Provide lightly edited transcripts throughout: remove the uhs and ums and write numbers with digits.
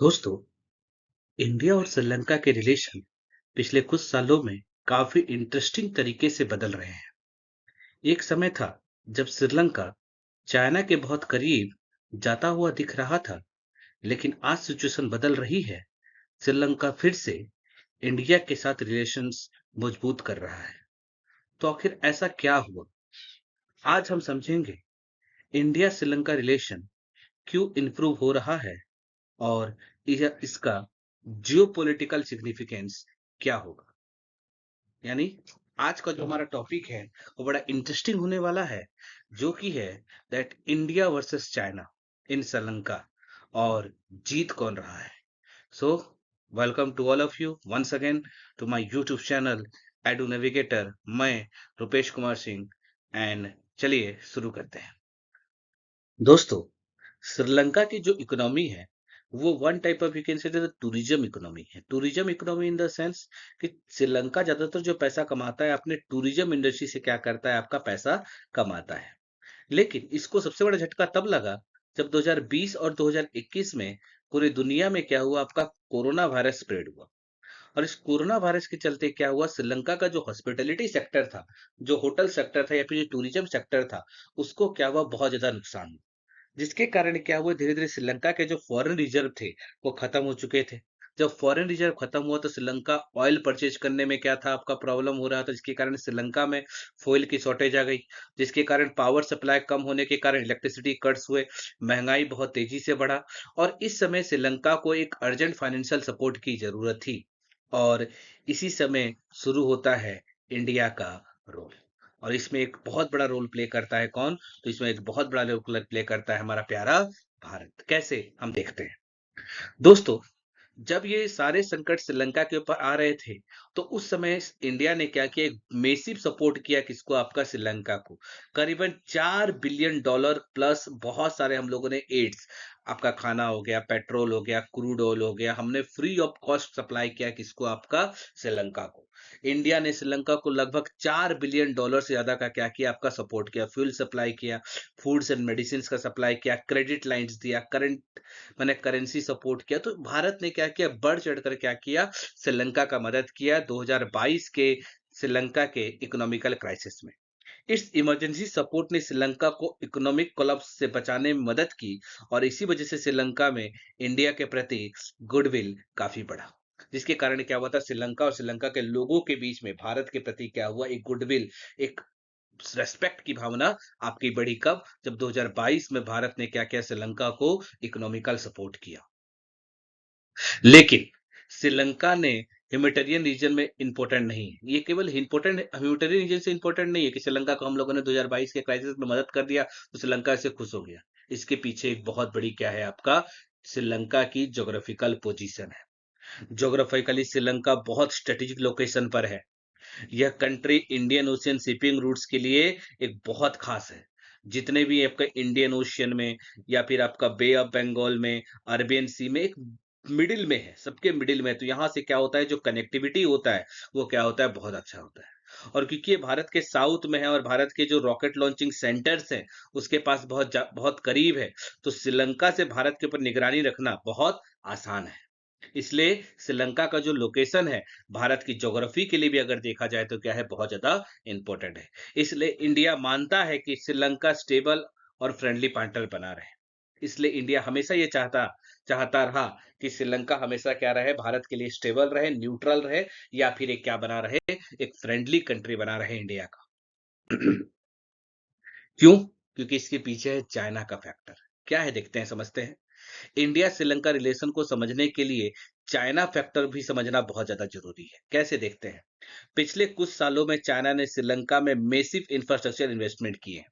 दोस्तों, इंडिया और श्रीलंका के रिलेशन पिछले कुछ सालों में काफी इंटरेस्टिंग तरीके से बदल रहे हैं। एक समय था जब श्रीलंका चाइना के बहुत करीब जाता हुआ दिख रहा था, लेकिन आज सिचुएशन बदल रही है। श्रीलंका फिर से इंडिया के साथ रिलेशंस मजबूत कर रहा है। तो आखिर ऐसा क्या हुआ? आज हम समझेंगे इंडिया श्रीलंका रिलेशन क्यों इंप्रूव हो रहा है और इसका जियोपॉलिटिकल सिग्निफिकेंस क्या होगा। यानी आज का जो हमारा टॉपिक है वो बड़ा इंटरेस्टिंग होने वाला है, जो कि है that India versus China in Sri Lanka, और जीत कौन रहा है। So welcome to all of you once again to my YouTube channel Edu Navigator. मैं रुपेश कुमार सिंह, एंड चलिए शुरू करते हैं। दोस्तों, श्रीलंका की जो इकोनॉमी है वो one type of you can say tourism economy है। Tourism economy in the sense कि श्रीलंका ज्यादातर जो पैसा कमाता है अपने टूरिज्म इंडस्ट्री से क्या करता है, आपका पैसा कमाता है। लेकिन इसको सबसे बड़ा झटका तब लगा जब 2020 और 2021 में पूरी दुनिया में क्या हुआ, आपका कोरोना वायरस स्प्रेड हुआ। और इस कोरोना वायरस के चलते क्या हुआ, श्रीलंका का जो हॉस्पिटैलिटी सेक्टर था, जो होटल सेक्टर था या फिर जो टूरिज्म सेक्टर था, उसको क्या हुआ, बहुत ज्यादा नुकसान हुआ। जिसके कारण क्या हुआ, धीरे-धीरे श्रीलंका के जो फॉरेन रिजर्व थे, वो खत्म हो चुके थे। जब फॉरेन रिजर्व खत्म हुआ तो श्रीलंका ऑयल परचेज करने में क्या था, आपका प्रॉब्लम हो रहा था, जिसके कारण श्रीलंका में फ़ॉइल की शॉर्टेज आ गई, जिसके कारण पावर सप्लाई कम होने के कारण इलेक्ट्रिसिटी कट्स हुए, महँगाई बहुत तेज़ी से बढ़ा। और इस समय श्रीलंका को एक अर्जेंट फाइनेंशियल सपोर्ट की ज़रूरत थी। और इसी समय शुरू होता है इंडिया का रोल। और इसमें एक बहुत बड़ा रोल प्ले करता है कौन? तो इसमें एक बहुत बड़ा रोल प्ले करता है हमारा प्यारा भारत। कैसे, हम देखते हैं। दोस्तों, जब ये सारे संकट श्रीलंका के ऊपर आ रहे थे, तो उस समय इंडिया ने क्या किया, एक मेसिव सपोर्ट किया, किसको, आपका श्रीलंका को। करीबन $4 बिलियन प्लस बहुत सारे हम लोगों ने एड्स, आपका खाना हो गया, पेट्रोल हो गया, क्रूड ऑयल हो गया, हमने फ्री ऑफ कॉस्ट सप्लाई किया, किसको, आपका श्रीलंका को। इंडिया ने श्रीलंका को लगभग $4 बिलियन से ज्यादा का क्या किया, आपका सपोर्ट किया, फ्यूल सप्लाई किया, फूड्स एंड मेडिसिन का सप्लाई किया, क्रेडिट लाइंस दिया, करंट मैंने करेंसी सपोर्ट किया। तो भारत ने क्या किया, बढ़ चढ़कर क्या किया, श्रीलंका का मदद किया 2022 के श्रीलंका के इकोनॉमिकल क्राइसिस में। इस इमरजेंसी सपोर्ट ने श्रीलंका को इकोनॉमिक कोलैप्स से बचाने में मदद की, और इसी वजह से श्रीलंका में इंडिया के प्रति गुडविल काफी बढ़ा। जिसके कारण क्या हुआ था, श्रीलंका और श्रीलंका के लोगों के बीच में भारत के प्रति क्या हुआ, एक गुडविल, एक रेस्पेक्ट की भावना आपकी बढ़ी। कब? जब 2022 में भारत ने क्या किया, श्रीलंका को इकोनॉमिकल सपोर्ट किया। लेकिन श्रीलंका ने ह्यूमैनिटेरियन रीजन में इंपॉर्टेंट नहीं है। ये केवल इंपॉर्टेंट ह्यूमैनिटेरियन रीजन से इंपॉर्टेंट नहीं है कि श्रीलंका को हम लोगों ने 2022 के क्राइसिस में मदद कर दिया तो श्रीलंका से खुश हो गया। इसके पीछे एक बहुत बड़ी क्या है, आपका श्रीलंका की ज्योग्राफिकल पोजीशन है। ज्योग्राफिकली श्रीलंका बहुत स्ट्रेटेजिक लोकेशन पर है। यह country Indian Ocean shipping routes के लिए एक बहुत खास है। जितने भी आपका इंडियन ओशियन में या फिर आपका बे ऑफ बंगाल में, अरबियन सी में, एक मिडिल में है, सबके मिडिल में है। तो यहाँ से क्या होता है, जो कनेक्टिविटी होता है वो क्या होता है, बहुत अच्छा होता है। और क्योंकि ये भारत के साउथ में है और भारत के जो रॉकेट लॉन्चिंग सेंटर्स हैं उसके पास बहुत करीब है, तो श्रीलंका से भारत के ऊपर निगरानी रखना बहुत आसान है। इसलिए श्रीलंका का जो लोकेशन है, भारत की ज्योग्राफी के लिए भी अगर देखा जाए तो क्या है, बहुत ज्यादा इंपॉर्टेंट है। इसलिए इंडिया मानता है कि श्रीलंका स्टेबल और फ्रेंडली पार्टनर बना रहे। इसलिए इंडिया हमेशा ये चाहता चाहता रहा कि श्रीलंका हमेशा क्या रहे, भारत के लिए स्टेबल रहे, न्यूट्रल रहे, या फिर एक क्या बना रहे, एक फ्रेंडली कंट्री बना रहे इंडिया का। क्यों? क्योंकि इसके पीछे है चाइना का फैक्टर। क्या है, देखते हैं, समझते हैं। इंडिया श्रीलंका रिलेशन को समझने के लिए चाइना फैक्टर भी समझना बहुत ज्यादा जरूरी है। कैसे, देखते हैं। पिछले कुछ सालों में चाइना ने श्रीलंका में मेसिव इंफ्रास्ट्रक्चर इन्वेस्टमेंट किए।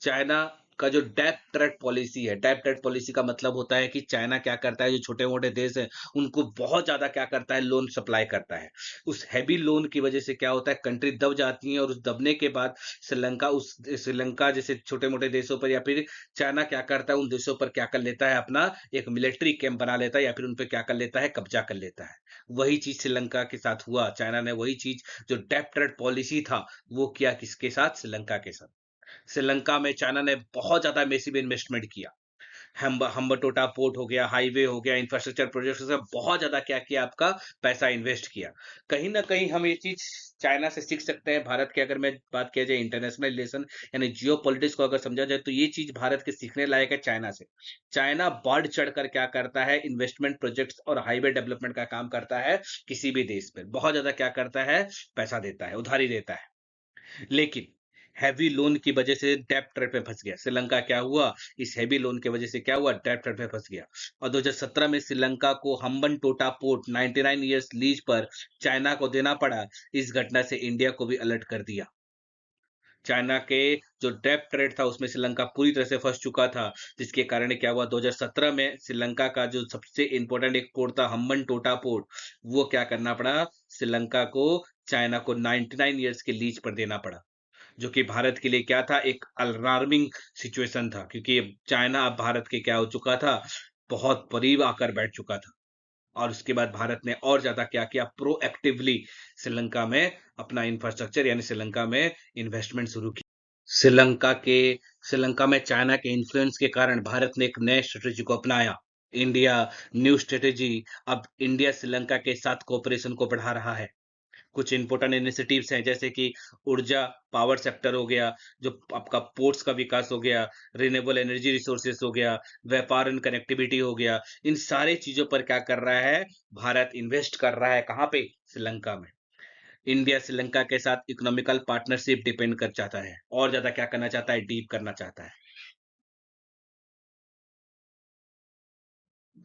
चाइना का जो डेब्ट ट्रेड पॉलिसी है, डेब्ट ट्रेड पॉलिसी का मतलब होता है कि चाइना क्या करता है, जो छोटे मोटे देश हैं उनको बहुत ज्यादा क्या करता है, लोन सप्लाई करता है। उस हैवी लोन की वजह से क्या होता है, कंट्री दब जाती है, और उस दबने के बाद श्रीलंका जैसे छोटे मोटे देशों पर, या फिर चाइना क्या करता है, उन देशों पर क्या कर लेता है, अपना एक मिलिट्री कैंप बना लेता है, या फिर उन पर क्या कर लेता है, कब्जा कर लेता है। वही चीज श्रीलंका के साथ हुआ। चाइना ने वही चीज, जो डेब्ट ट्रेड पॉलिसी था, वो किया, किसके साथ, श्रीलंका के साथ। श्रीलंका में चाइना ने बहुत ज्यादा मैसिव इन्वेस्टमेंट किया। हम्बनटोटा पोर्ट हो गया, हाईवे हो गया, इंफ्रास्ट्रक्चर प्रोजेक्ट्स से बहुत ज़्यादा क्या किया आपका पैसा इन्वेस्ट किया। कहीं न कहीं हम ये चीज़ चाइना से सीख सकते हैं। भारत की अगर मैं बात किया जाए इंटरनेशनल रिलेशन यानी जियोपॉलिटिक्स को अगर समझा जाए तो ये चीज़ भारत के सीखने लायक है चाइना से। चाइना बढ़-चढ़ कर क्या करता है इन्वेस्टमेंट प्रोजेक्ट्स और हाईवे डेवलपमेंट का काम करता है किसी भी देश में। बहुत ज़्यादा क्या करता है पैसा देता है, उधारी देता है। लेकिन हेवी लोन की वजह से डेब्ट ट्रैप में फंस गया। श्रीलंका क्या हुआ? इस हेवी लोन की वजह से क्या हुआ? डेब्ट ट्रैप में फंस गया और 2017 में श्रीलंका को हम्बनटोटा पोर्ट 99 इयर्स लीज पर चाइना को देना पड़ा। इस घटना से इंडिया को भी अलर्ट कर दिया। चाइना के जो डेब्ट ट्रेड था उसमें श्रीलंका पूरी तरह से फंस चुका था, जिसके कारण क्या हुआ 2017 में श्रीलंका का जो सबसे इम्पोर्टेंट एक पोर्ट था हम्बनटोटा पोर्ट, वो क्या करना पड़ा? श्रीलंका को चाइना को 99 इयर्स के लीज पर देना पड़ा। जो कि भारत के लिए क्या था एक अलार्मिंग सिचुएशन था क्योंकि चाइना अब भारत के क्या हो चुका था बहुत करीब आकर बैठ चुका था और उसके बाद भारत ने और ज्यादा क्या किया प्रोएक्टिवली श्रीलंका में अपना इंफ्रास्ट्रक्चर यानी श्रीलंका में इन्वेस्टमेंट शुरू की श्रीलंका के श्रीलंका में चाइना के इन्फ्लुएंस के कारण भारत ने एक नए स्ट्रेटेजी को अपनाया इंडिया न्यू स्ट्रेटेजी अब इंडिया श्रीलंका के साथ कोऑपरेशन को बढ़ा रहा है कुछ इम्पोर्टेंट इनिशिएटिव्स हैं जैसे कि ऊर्जा पावर सेक्टर हो गया, जो आपका पोर्ट्स का विकास हो गया, रिन्यूएबल एनर्जी रिसोर्सेस हो गया, व्यापार एंड कनेक्टिविटी हो गया। इन सारे चीज़ों पर क्या कर रहा है, भारत इन्वेस्ट कर रहा है कहाँ पे? श्रीलंका में। इंडिया श्रीलंका के साथ इकोनॉमिकल पार्टनरशिप डिपेंड कर चाहता है और ज़्यादा क्या करना चाहता है, डीप करना चाहता है।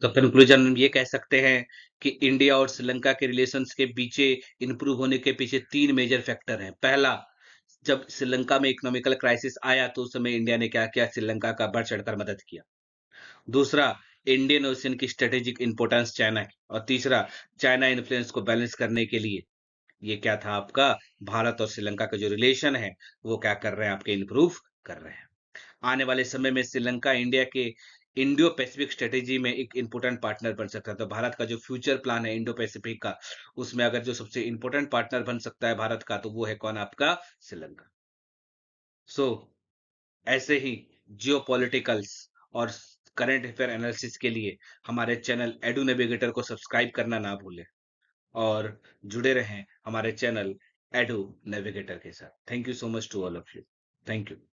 तो कंक्लूजन हम ये कह सकते हैं कि इंडिया और श्रीलंका के रिलेशंस के पीछे इंप्रूव होने के पीछे 3 मेजर फैक्टर हैं। पहला, जब श्रीलंका में इकोनॉमिकल क्राइसिस आया तो उस समय इंडिया ने क्या किया? श्रीलंका का बढ़-चढ़कर मदद किया। दूसरा, इंडियन ओशियन की स्ट्रेटेजिक इंपॉर्टेंस चाइना की और तीसरा, चाइना इन्फ्लुएंस को बैलेंस करने के लिए ये क्या था आपका भारत और श्रीलंका का जो रिलेशन है, वो क्या कर रहे हैं आपके इंप्रूव कर रहे हैं। आने वाले समय में श्रीलंका इंडिया के इंडो पैसिफिक स्ट्रेटेजी में एक इंपोर्टेंट पार्टनर बन सकता है तो भारत का जो फ्यूचर प्लान है इंडो पैसिफिक का उसमें अगर जो सबसे इंपोर्टेंट पार्टनर बन सकता है भारत का तो वो है कौन आपका श्रीलंका सो ऐसे ही जियोपॉलिटिकल्स और करंट अफेयर एनालिसिस के लिए हमारे चैनल एडू नेविगेटर को सब्सक्राइब करना ना भूलें और जुड़े रहें हमारे चैनल एडू नेविगेटर के साथ thank you so much to all of you thank you